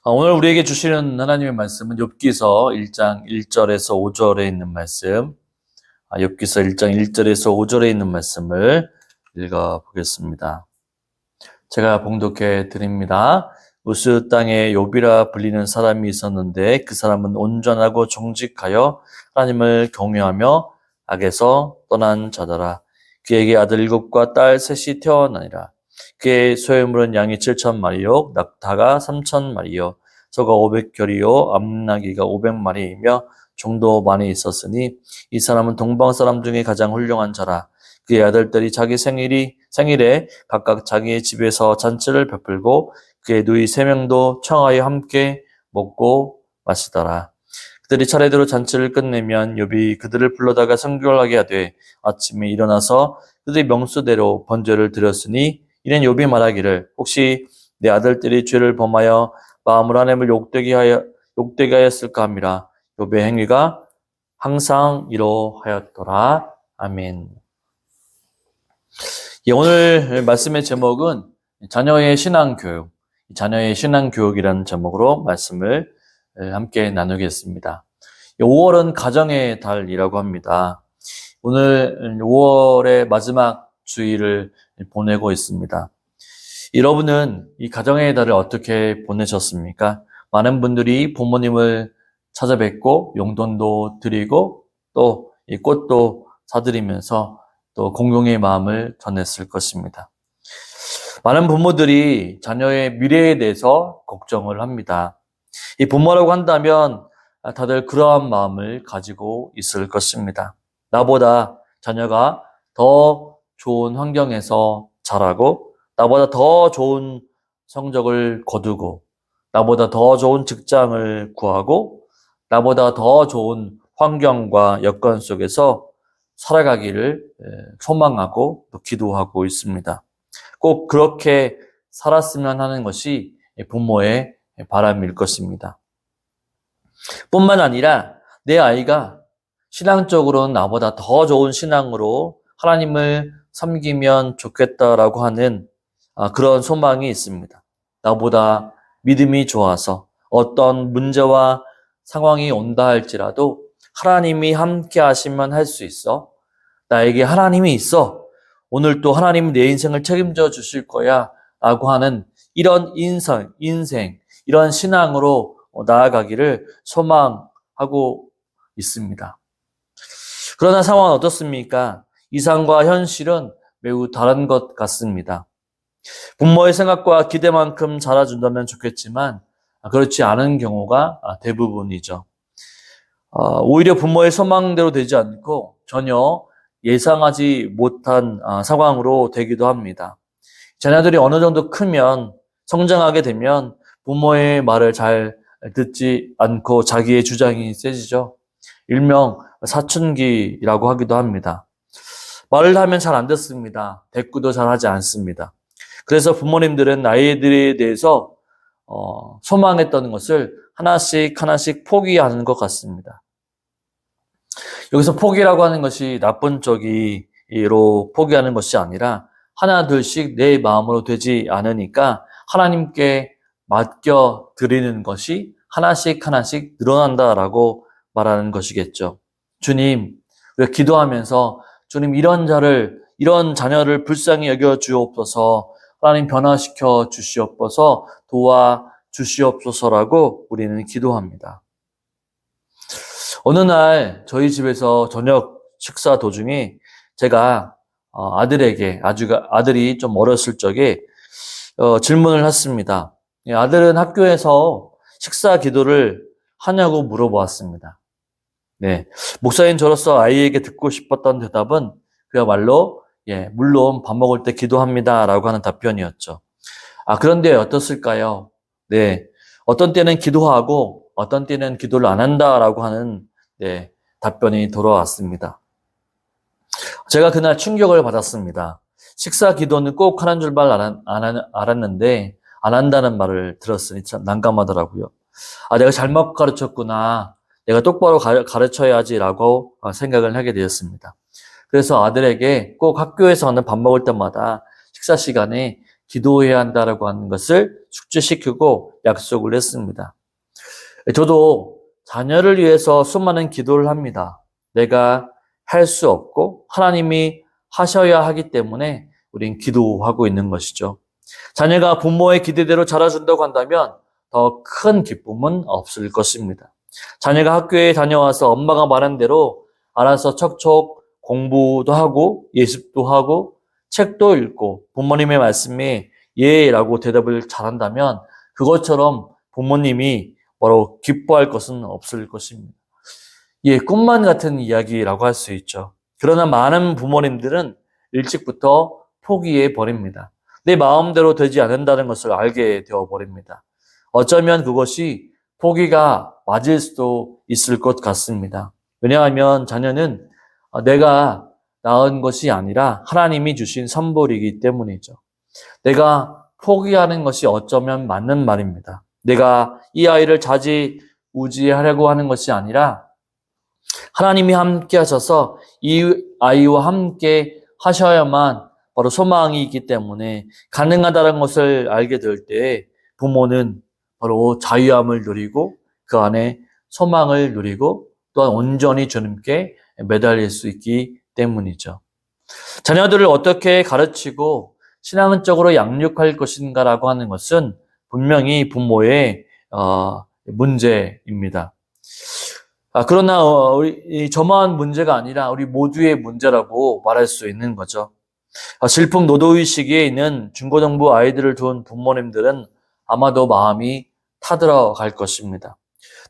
오늘 우리에게 주시는 하나님의 말씀은 욥기서 1장 1절에서 5절에 있는 말씀, 욥기서 1장 1절에서 5절에 있는 말씀을 읽어 보겠습니다. 제가 봉독해 드립니다. 우스 땅에 욥이라 불리는 사람이 있었는데 그 사람은 온전하고 정직하여 하나님을 경외하며 악에서 떠난 자더라. 그에게 아들 7과 딸 셋이 태어나니라. 그의 소유물은 양이 7,000마리요 낙타가 3,000마리요 소가 500결이요 암나귀가 500마리이며 종도 많이 있었으니 이 사람은 동방 사람 중에 가장 훌륭한 자라. 그의 아들들이 자기 생일에 각각 자기의 집에서 잔치를 베풀고 그의 누이 3명도 청하여 함께 먹고 마시더라. 그들이 차례대로 잔치를 끝내면 욥이 그들을 불러다가 성결하게 하되 아침에 일어나서 그들의 명수대로 번제를 드렸으니 이는 욥이 말하기를 혹시 내 아들들이 죄를 범하여 마음으로 하나님을 욕되게 하였을까 함이라. 욥의 행위가 항상 이러하였더라. 아멘. 오늘 말씀의 제목은 자녀의 신앙교육, 자녀의 신앙교육이라는 제목으로 말씀을 함께 나누겠습니다. 5월은 가정의 달이라고 합니다. 오늘 5월의 마지막 주일을 보내고 있습니다. 여러분은 이 가정의 달을 어떻게 보내셨습니까? 많은 분들이 부모님을 찾아뵙고 용돈도 드리고 또 이 꽃도 사드리면서 또 공동의 마음을 전했을 것입니다. 많은 부모들이 자녀의 미래에 대해서 걱정을 합니다. 이 부모라고 한다면 다들 그러한 마음을 가지고 있을 것입니다. 나보다 자녀가 더 좋은 환경에서 자라고 나보다 더 좋은 성적을 거두고 나보다 더 좋은 직장을 구하고 나보다 더 좋은 환경과 여건 속에서 살아가기를 소망하고 또 기도하고 있습니다. 꼭 그렇게 살았으면 하는 것이 부모의 바람일 것입니다. 뿐만 아니라 내 아이가 신앙적으로는 나보다 더 좋은 신앙으로 하나님을 섬기면 좋겠다라고 하는 그런 소망이 있습니다. 나보다 믿음이 좋아서 어떤 문제와 상황이 온다 할지라도 하나님이 함께 하시면 할 수 있어. 나에게 하나님이 있어. 오늘 또 하나님이 내 인생을 책임져 주실 거야. 라고 하는 이런 인생, 이런 신앙으로 나아가기를 소망하고 있습니다. 그러나 상황은 어떻습니까? 이상과 현실은 매우 다른 것 같습니다. 부모의 생각과 기대만큼 자라준다면 좋겠지만 그렇지 않은 경우가 대부분이죠. 오히려 부모의 소망대로 되지 않고 전혀 예상하지 못한 상황으로 되기도 합니다. 자녀들이 어느 정도 크면 성장하게 되면 부모의 말을 잘 듣지 않고 자기의 주장이 세지죠. 일명 사춘기라고 하기도 합니다. 말을 하면 잘 안 듣습니다. 대꾸도 잘 하지 않습니다. 그래서 부모님들은 아이들에 대해서 소망했던 것을 하나씩 포기하는 것 같습니다. 여기서 포기라고 하는 것이 나쁜 쪽으로 포기하는 것이 아니라 하나 둘씩 내 마음으로 되지 않으니까 하나님께 맡겨 드리는 것이 하나씩 늘어난다라고 말하는 것이겠죠. 주님, 우리가 기도하면서 주님 이런 자녀를 불쌍히 여겨 주옵소서, 하나님 변화시켜 주시옵소서, 도와 주시옵소서라고 우리는 기도합니다. 어느 날 저희 집에서 저녁 식사 도중에 제가 아들에게 아들이 좀 어렸을 적에 질문을 했습니다. 아들은 학교에서 식사 기도를 하냐고 물어보았습니다. 네, 목사인 저로서 아이에게 듣고 싶었던 대답은 그야말로 물론 밥 먹을 때 기도합니다라고 하는 답변이었죠. 그런데 어떻을까요? 네, 어떤 때는 기도하고 어떤 때는 기도를 안 한다라고 하는 답변이 돌아왔습니다. 제가 그날 충격을 받았습니다. 식사 기도는 꼭 하는 줄만 알았는데 안 한다는 말을 들었으니 참 난감하더라고요. 내가 잘못 가르쳤구나. 내가 똑바로 가르쳐야지라고 생각을 하게 되었습니다. 그래서 아들에게 꼭 학교에서는 밥 먹을 때마다 식사 시간에 기도해야 한다라고 하는 것을 숙지시키고 약속을 했습니다. 저도 자녀를 위해서 수많은 기도를 합니다. 내가 할 수 없고 하나님이 하셔야 하기 때문에 우린 기도하고 있는 것이죠. 자녀가 부모의 기대대로 자라준다고 한다면 더 큰 기쁨은 없을 것입니다. 자녀가 학교에 다녀와서 엄마가 말한 대로 알아서 척척 공부도 하고 예습도 하고 책도 읽고 부모님의 말씀에 예라고 대답을 잘한다면 그것처럼 부모님이 바로 기뻐할 것은 없을 것입니다. 예, 꿈만 같은 이야기라고 할 수 있죠. 그러나 많은 부모님들은 일찍부터 포기해 버립니다. 내 마음대로 되지 않는다는 것을 알게 되어 버립니다. 어쩌면 그것이 포기가 맞을 수도 있을 것 같습니다. 왜냐하면 자녀는 내가 낳은 것이 아니라 하나님이 주신 선물이기 때문이죠. 내가 포기하는 것이 어쩌면 맞는 말입니다. 내가 이 아이를 좌지우지하려고 하는 것이 아니라 하나님이 함께 하셔서 이 아이와 함께 하셔야만 바로 소망이 있기 때문에 가능하다는 것을 알게 될 때 부모는 바로 자유함을 누리고 그 안에 소망을 누리고 또한 온전히 주님께 매달릴 수 있기 때문이죠. 자녀들을 어떻게 가르치고 신앙적으로 양육할 것인가라고 하는 것은 분명히 부모의 문제입니다. 그러나 저만 문제가 아니라 우리 모두의 문제라고 말할 수 있는 거죠. 질풍노도의 시기에 있는 중고등부 아이들을 둔 부모님들은 아마도 마음이 타들어갈 것입니다.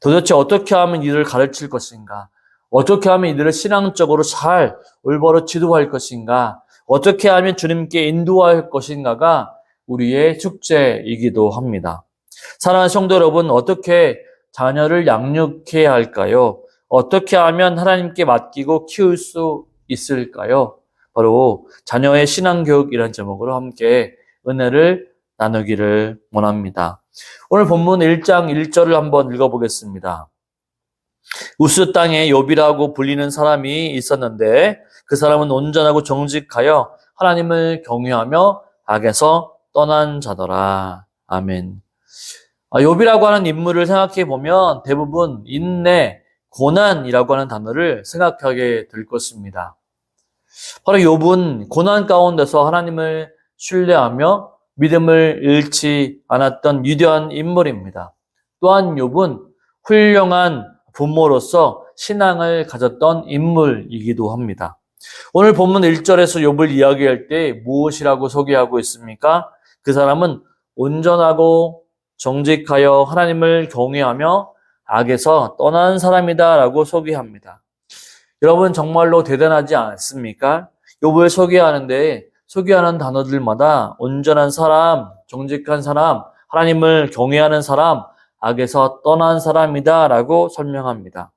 도대체 어떻게 하면 이들을 가르칠 것인가? 어떻게 하면 이들을 신앙적으로 잘 올바로 지도할 것인가? 어떻게 하면 주님께 인도할 것인가가 우리의 숙제이기도 합니다. 사랑하는 성도 여러분, 어떻게 자녀를 양육해야 할까요? 어떻게 하면 하나님께 맡기고 키울 수 있을까요? 바로 자녀의 신앙교육이라는 제목으로 함께 은혜를 나누기를 원합니다. 오늘 본문 1장 1절을 한번 읽어보겠습니다. 우스 땅에 욥이라고 불리는 사람이 있었는데 그 사람은 온전하고 정직하여 하나님을 경외하며 악에서 떠난 자더라. 아멘. 욥이라고 하는 인물을 생각해 보면 대부분 인내, 고난이라고 하는 단어를 생각하게 될 것입니다. 바로 욥은 고난 가운데서 하나님을 신뢰하며 믿음을 잃지 않았던 위대한 인물입니다. 또한 욥은 훌륭한 부모로서 신앙을 가졌던 인물이기도 합니다. 오늘 본문 1절에서 욥을 이야기할 때 무엇이라고 소개하고 있습니까? 그 사람은 온전하고 정직하여 하나님을 경외하며 악에서 떠난 사람이다 라고 소개합니다. 여러분 정말로 대단하지 않습니까? 욥을 소개하는 단어들마다 온전한 사람, 정직한 사람, 하나님을 경외하는 사람, 악에서 떠난 사람이다 라고 설명합니다.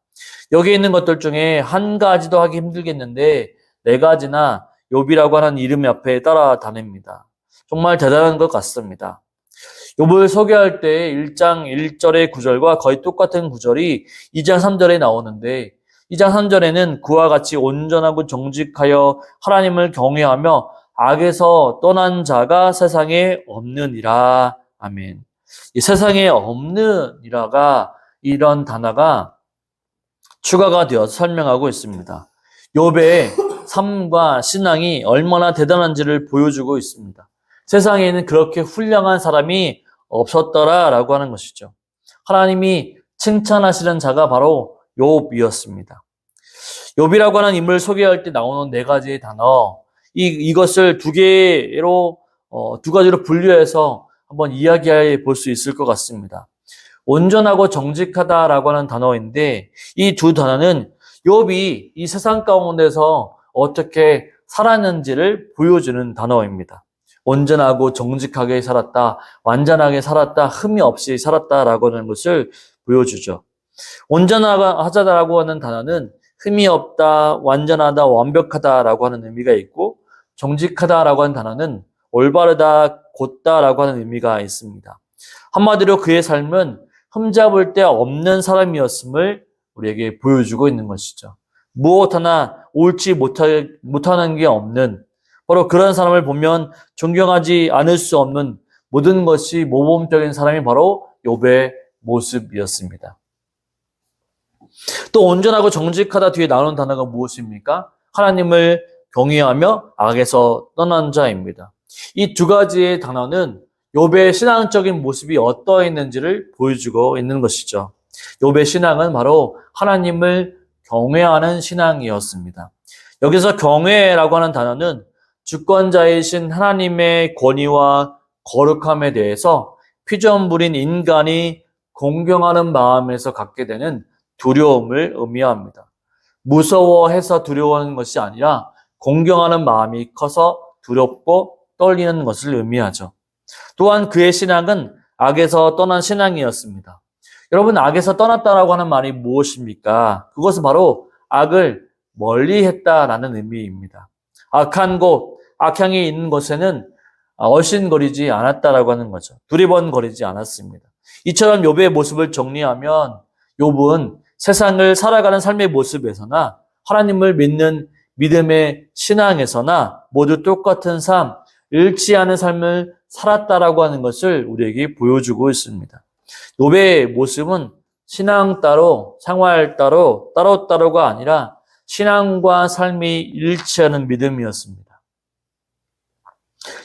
여기 있는 것들 중에 한 가지도 하기 힘들겠는데 네 가지나 욥이라고 하는 이름 옆에 따라다닙니다. 정말 대단한 것 같습니다. 욥을 소개할 때 1장 1절의 구절과 거의 똑같은 구절이 2장 3절에 나오는데 2장 3절에는 그와 같이 온전하고 정직하여 하나님을 경외하며 악에서 떠난 자가 세상에 없느니라. 아멘. 이 세상에 없느니라가 이런 단어가 추가가 되어서 설명하고 있습니다. 욥의 삶과 신앙이 얼마나 대단한지를 보여주고 있습니다. 세상에는 그렇게 훌륭한 사람이 없었더라라고 하는 것이죠. 하나님이 칭찬하시는 자가 바로 욥이었습니다. 욥이라고 하는 인물을 소개할 때 나오는 네 가지의 단어, 이것을 두 가지로 분류해서 한번 이야기해 볼 수 있을 것 같습니다. 온전하고 정직하다라고 하는 단어인데 이 두 단어는 욥이 이 세상 가운데서 어떻게 살았는지를 보여주는 단어입니다. 온전하고 정직하게 살았다, 완전하게 살았다, 흠이 없이 살았다라고 하는 것을 보여주죠. 온전하다라고 하는 단어는 흠이 없다, 완전하다, 완벽하다라고 하는 의미가 있고 정직하다라고 하는 단어는 올바르다, 곧다라고 하는 의미가 있습니다. 한마디로 그의 삶은 흠잡을 데 없는 사람이었음을 우리에게 보여주고 있는 것이죠. 무엇 하나 옳지 못하는 게 없는 바로 그런 사람을 보면 존경하지 않을 수 없는 모든 것이 모범적인 사람이 바로 욥의 모습이었습니다. 또 온전하고 정직하다 뒤에 나오는 단어가 무엇입니까? 하나님을 경외하며 악에서 떠난 자입니다. 이 두 가지의 단어는 욥의 신앙적인 모습이 어떠했는지를 보여주고 있는 것이죠. 욥의 신앙은 바로 하나님을 경외하는 신앙이었습니다. 여기서 경외라고 하는 단어는 주권자이신 하나님의 권위와 거룩함에 대해서 피조물인 인간이 공경하는 마음에서 갖게 되는 두려움을 의미합니다. 무서워해서 두려워하는 것이 아니라 공경하는 마음이 커서 두렵고 떨리는 것을 의미하죠. 또한 그의 신앙은 악에서 떠난 신앙이었습니다. 여러분, 악에서 떠났다라고 하는 말이 무엇입니까? 그것은 바로 악을 멀리했다라는 의미입니다. 악한 곳, 악향이 있는 곳에는 얼씬거리지 않았다라고 하는 거죠. 두리번거리지 않았습니다. 이처럼 욥의 모습을 정리하면 욥은 세상을 살아가는 삶의 모습에서나 하나님을 믿는 믿음의 신앙에서나 모두 똑같은 삶, 잃지 않은 삶을 살았다라고 하는 것을 우리에게 보여주고 있습니다. 욥의 모습은 신앙 따로, 생활 따로, 따로따로가 아니라 신앙과 삶이 일치하는 믿음이었습니다.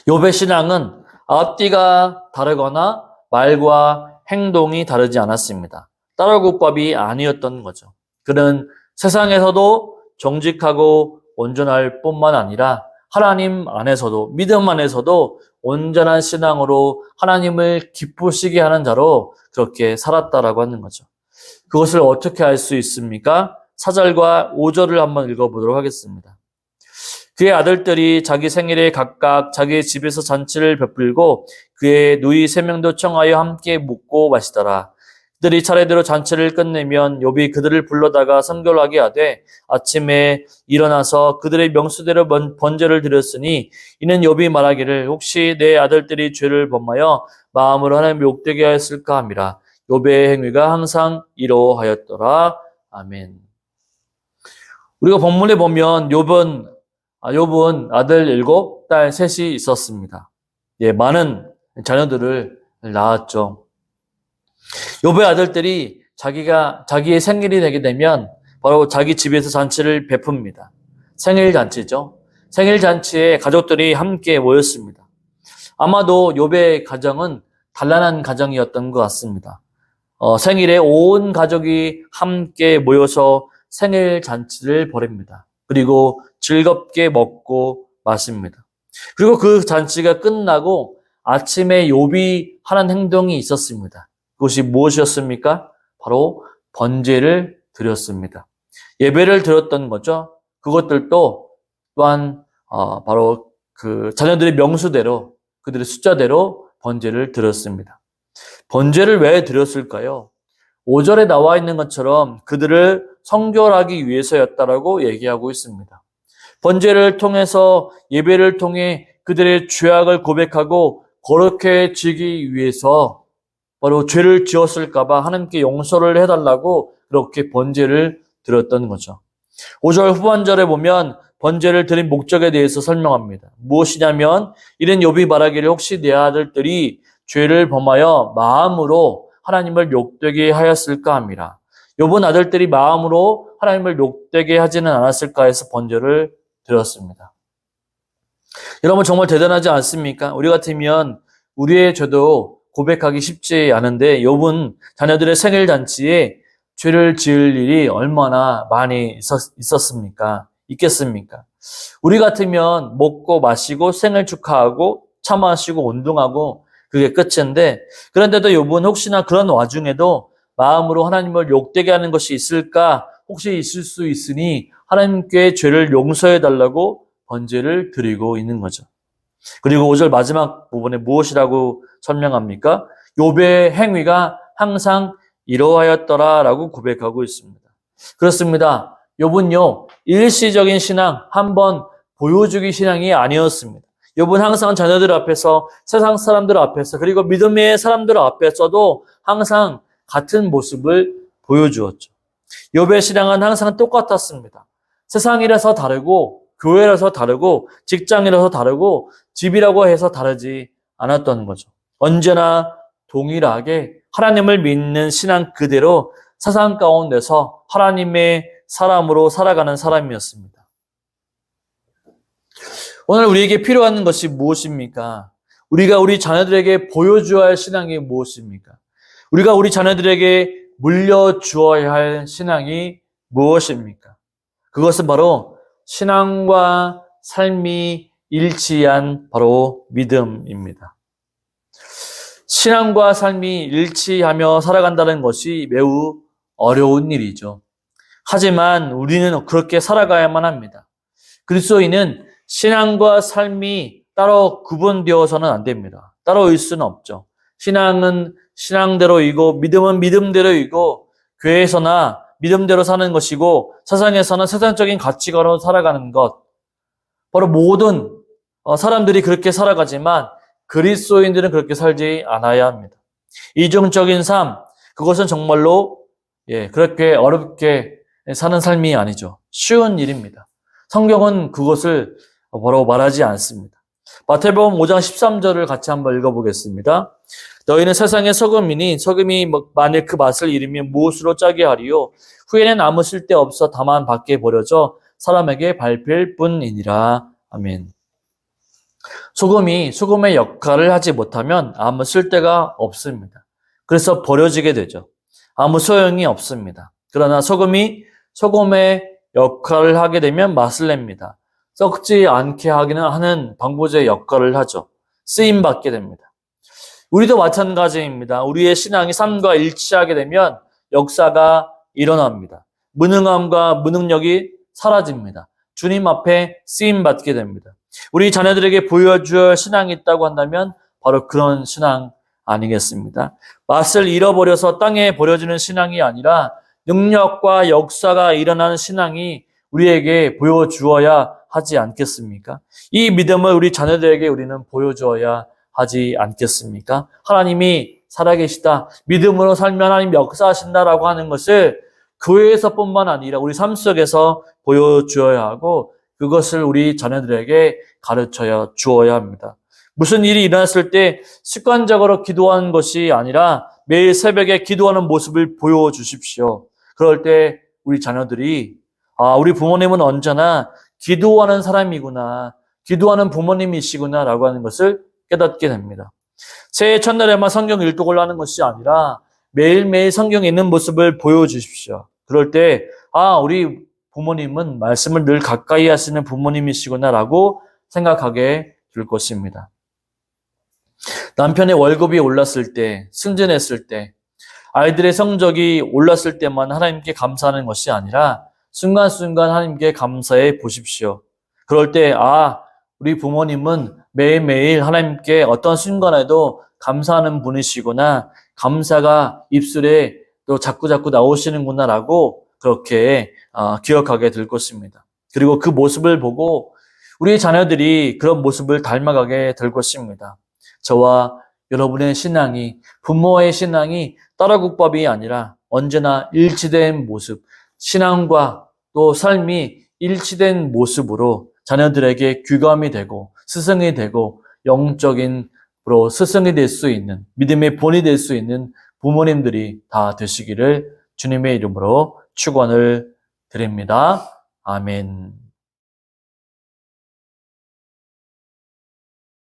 욥의 신앙은 앞뒤가 다르거나 말과 행동이 다르지 않았습니다. 따로국밥이 아니었던 거죠. 그는 세상에서도 정직하고 온전할 뿐만 아니라 하나님 안에서도, 믿음 안에서도 온전한 신앙으로 하나님을 기쁘시게 하는 자로 그렇게 살았다라고 하는 거죠. 그것을 어떻게 알 수 있습니까? 4절과 5절을 한번 읽어보도록 하겠습니다. 그의 아들들이 자기 생일에 각각 자기의 집에서 잔치를 베풀고 그의 누이 3명도 청하여 함께 묵고 마시더라. 그들이 차례대로 잔치를 끝내면 욥이 그들을 불러다가 선교를 하게 하되 아침에 일어나서 그들의 명수대로 번제를 드렸으니 이는 욥이 말하기를 혹시 내 아들들이 죄를 범하여 마음으로 하나님을 욕되게 하였을까 함이라. 욥의 행위가 항상 이러하였더라. 아멘. 우리가 본문에 보면 욥은 아들 7, 딸 3이 있었습니다. 예, 많은 자녀들을 낳았죠. 욥의 아들들이 자기의 생일이 되게 되면 바로 자기 집에서 잔치를 베풉니다. 생일 잔치죠. 생일 잔치에 가족들이 함께 모였습니다. 아마도 욥의 가정은 단란한 가정이었던 것 같습니다. 생일에 온 가족이 함께 모여서 생일 잔치를 벌입니다. 그리고 즐겁게 먹고 마십니다. 그리고 그 잔치가 끝나고 아침에 욥이 하는 행동이 있었습니다. 그것이 무엇이었습니까? 바로 번제를 드렸습니다. 예배를 드렸던 거죠. 그것들도 또한 바로 그 자녀들의 명수대로 그들의 숫자대로 번제를 드렸습니다. 번제를 왜 드렸을까요? 5절에 나와 있는 것처럼 그들을 성결하기 위해서였다라고 얘기하고 있습니다. 번제를 통해서 예배를 통해 그들의 죄악을 고백하고 거룩해지기 위해서 바로 죄를 지었을까봐 하나님께 용서를 해달라고 그렇게 번제를 드렸던 거죠. 5절 후반절에 보면 번제를 드린 목적에 대해서 설명합니다. 무엇이냐면 이는 욥이 말하기를 혹시 내 아들들이 죄를 범하여 마음으로 하나님을 욕되게 하였을까 함이라. 욥은 아들들이 마음으로 하나님을 욕되게 하지는 않았을까 해서 번제를 드렸습니다. 여러분 정말 대단하지 않습니까? 우리 같으면 우리의 죄도 고백하기 쉽지 않은데 욥은 자녀들의 생일 잔치에 죄를 지을 일이 얼마나 많이 있었습니까? 있겠습니까? 우리 같으면 먹고 마시고 생일 축하하고 차 마시고 운동하고 그게 끝인데 그런데도 욥은 혹시나 그런 와중에도 마음으로 하나님을 욕되게 하는 것이 있을까? 혹시 있을 수 있으니 하나님께 죄를 용서해 달라고 번제를 드리고 있는 거죠. 그리고 5절 마지막 부분에 무엇이라고 설명합니까? 욥의 행위가 항상 이러하였더라라고 고백하고 있습니다. 그렇습니다. 욥은요 일시적인 신앙, 한번 보여주기 신앙이 아니었습니다. 욥은 항상 자녀들 앞에서, 세상 사람들 앞에서, 그리고 믿음의 사람들 앞에서도 항상 같은 모습을 보여주었죠. 욥의 신앙은 항상 똑같았습니다. 세상이라서 다르고 교회라서 다르고 직장이라서 다르고 집이라고 해서 다르지 않았던 거죠. 언제나 동일하게 하나님을 믿는 신앙 그대로 세상 가운데서 하나님의 사람으로 살아가는 사람이었습니다. 오늘 우리에게 필요한 것이 무엇입니까? 우리가 우리 자녀들에게 보여주어야 할 신앙이 무엇입니까? 우리가 우리 자녀들에게 물려주어야 할 신앙이 무엇입니까? 그것은 바로 신앙과 삶이 일치한 바로 믿음입니다. 신앙과 삶이 일치하며 살아간다는 것이 매우 어려운 일이죠. 하지만 우리는 그렇게 살아가야만 합니다. 그리스도인은 신앙과 삶이 따로 구분되어서는 안 됩니다. 따로 일 수는 없죠. 신앙은 신앙대로이고 믿음은 믿음대로이고 교회에서나 믿음대로 사는 것이고 세상에서는 세상적인 가치관으로 살아가는 것. 바로 모든 사람들이 그렇게 살아가지만 그리스도인들은 그렇게 살지 않아야 합니다. 이중적인 삶, 그것은 정말로 그렇게 어렵게 사는 삶이 아니죠. 쉬운 일입니다. 성경은 그것을 바로 말하지 않습니다. 마태복음 5장 13절을 같이 한번 읽어보겠습니다. 너희는 세상의 소금이니 소금이 만일 그 맛을 잃으면 무엇으로 짜게 하리요? 후에는 아무 쓸데없어 다만 밖에 버려져 사람에게 밟힐 뿐이니라. 아멘. 소금이 소금의 역할을 하지 못하면 아무 쓸데가 없습니다. 그래서 버려지게 되죠. 아무 소용이 없습니다. 그러나 소금이 소금의 역할을 하게 되면 맛을 냅니다. 썩지 않게 하는 방부제 역할을 하죠. 쓰임받게 됩니다. 우리도 마찬가지입니다. 우리의 신앙이 삶과 일치하게 되면 역사가 일어납니다. 무능함과 무능력이 사라집니다. 주님 앞에 쓰임받게 됩니다. 우리 자녀들에게 보여줄 신앙이 있다고 한다면 바로 그런 신앙 아니겠습니까? 맛을 잃어버려서 땅에 버려지는 신앙이 아니라 능력과 역사가 일어나는 신앙이 우리에게 보여주어야 하지 않겠습니까? 이 믿음을 우리 자녀들에게 우리는 보여주어야 하지 않겠습니까? 하나님이 살아계시다. 믿음으로 살면 하나님 역사하신다라고 하는 것을 교회에서뿐만 아니라 우리 삶 속에서 보여주어야 하고 그것을 우리 자녀들에게 가르쳐 주어야 합니다. 무슨 일이 일어났을 때 습관적으로 기도하는 것이 아니라 매일 새벽에 기도하는 모습을 보여주십시오. 그럴 때 우리 자녀들이 우리 부모님은 언제나 기도하는 사람이구나, 기도하는 부모님이시구나 라고 하는 것을 깨닫게 됩니다. 새해 첫날에만 성경 일독을 하는 것이 아니라 매일매일 성경에 있는 모습을 보여주십시오. 그럴 때 우리 부모님은 말씀을 늘 가까이 하시는 부모님이시구나 라고 생각하게 될 것입니다. 남편의 월급이 올랐을 때, 승진했을 때, 아이들의 성적이 올랐을 때만 하나님께 감사하는 것이 아니라 순간순간 하나님께 감사해 보십시오. 그럴 때 우리 부모님은 매일매일 하나님께 어떤 순간에도 감사하는 분이시구나, 감사가 입술에 또 자꾸자꾸 나오시는구나 라고 그렇게 기억하게 될 것입니다. 그리고 그 모습을 보고 우리 자녀들이 그런 모습을 닮아가게 될 것입니다. 저와 여러분의 신앙이, 부모의 신앙이 따라국밥이 아니라 언제나 일치된 모습, 신앙과 또 삶이 일치된 모습으로 자녀들에게 귀감이 되고 스승이 되고 영적인 스승이 될 수 있는, 믿음의 본이 될 수 있는 부모님들이 다 되시기를 주님의 이름으로 축원을 드립니다. 아멘.